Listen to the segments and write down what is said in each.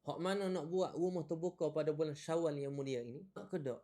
Hak mana nak buat rumah terbuka pada bulan Syawal yang mulia ini, nak ke tak?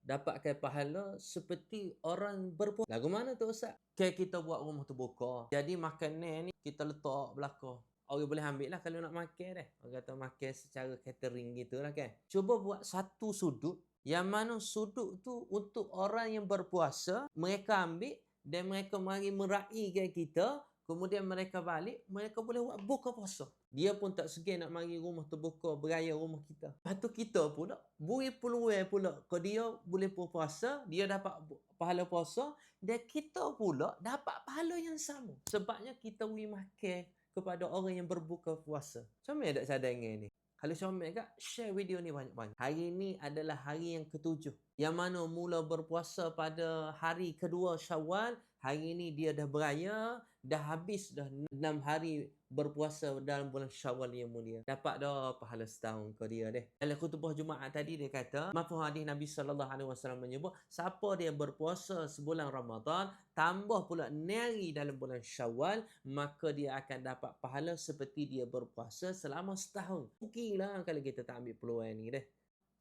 Dapatkan pahala seperti orang berpuasa. Lagu mana tu Ustaz? Kita buat rumah terbuka. Jadi makanan ni kita letak belakang. Orang boleh ambil lah kalau nak makan dah. Orang kata makan secara catering gitu lah kan. Cuba buat satu sudut. Yang mana sudut tu untuk orang yang berpuasa. Mereka ambil dan mereka mari meraihkan kita. Kemudian mereka balik, mereka boleh buat buka puasa. Dia pun tak segan nak mari rumah terbuka, beraya rumah kita. Lepas tu kita pula, beri peluang pula ke dia boleh berpuasa, dia dapat pahala puasa, dan kita pula dapat pahala yang sama. Sebabnya kita beri makan kepada orang yang berbuka puasa. Comel tak cadangan ni? Kalau comel kat, share video ni banyak-banyak. Hari ni adalah hari yang ke-7. Yang mana mula berpuasa pada hari kedua Syawal. Hari ni dia dah beraya, dah habis dah 6 hari berpuasa dalam bulan Syawal yang mulia. Dapat dah pahala setahun ke dia deh. Dalam khutbah Jumaat tadi dia kata, mafhum hadis Nabi SAW menyebut, siapa dia berpuasa sebulan Ramadan, tambah pula nari dalam bulan Syawal, maka dia akan dapat pahala seperti dia berpuasa selama setahun. Rugilah kalau kita tak ambil peluang ni deh.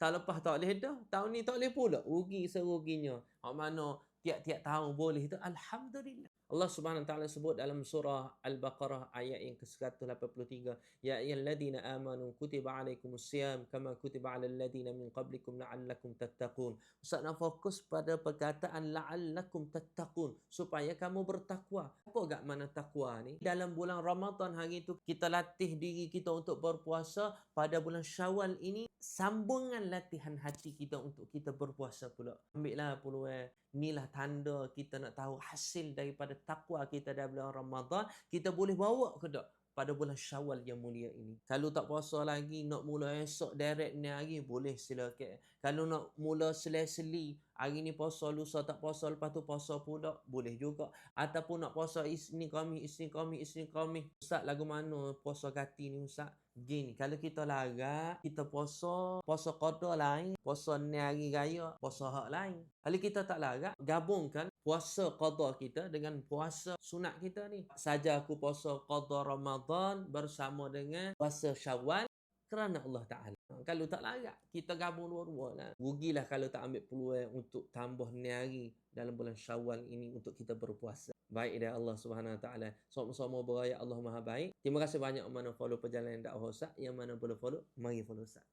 Tahun lepas tak boleh dah, tahun ni tak boleh pula. Rugi seruginya. Hak mana tiap-tiap tahun boleh tu, alhamdulillah. Allah Subhanahu Wa Taala sebut dalam surah Al-Baqarah ayat yang ke-183, ya ayyuhalladzina amanu kutiba alaikumusiyam kama kutiba alal ladzina min qablikum la'allakum tattaqun. Ustaz nak fokus pada perkataan la'allakum tattaqun, supaya kamu bertakwa. Apa gak mana takwa ni? Dalam bulan Ramadan hari tu kita latih diri kita untuk berpuasa. Pada bulan Syawal ini sambungan latihan hati kita untuk kita berpuasa pula. Ambillah peluang. Inilah tanda kita nak tahu hasil daripada takwa kita dalam bulan Ramadan. Kita boleh bawa ke tak pada bulan Syawal yang mulia ini. Kalau tak puasa lagi, nak mula esok direct ni hari, boleh silakan. Kalau nak mula seli-seli, hari ni puasa, lusa tak puasa, lepas tu puasa pula, boleh juga. Ataupun nak puasa Isnin Khamis. Ustaz, lagu mana puasa kati ni Ustaz? Gini, kalau kita larat, kita puasa qada lain, puasa ni hari raya, puasa hak lain. Kalau kita tak larat, gabungkan puasa qada kita dengan puasa sunat kita ni. Saja aku puasa qada Ramadan bersama dengan puasa Syawal kerana Allah Ta'ala. Kalau tak larat, kita gabung dua-dua lah. Rugilah kalau tak ambil peluang untuk tambah ni hari dalam bulan Syawal ini untuk kita berpuasa. Baik dari Allah Subhanahu Wa Taala. Sama-sama beraya Allah Maha Baik. Terima kasih banyak mana follow perjalanan dakwah Ustaz. Yang mana boleh follow, mari follow Ustaz.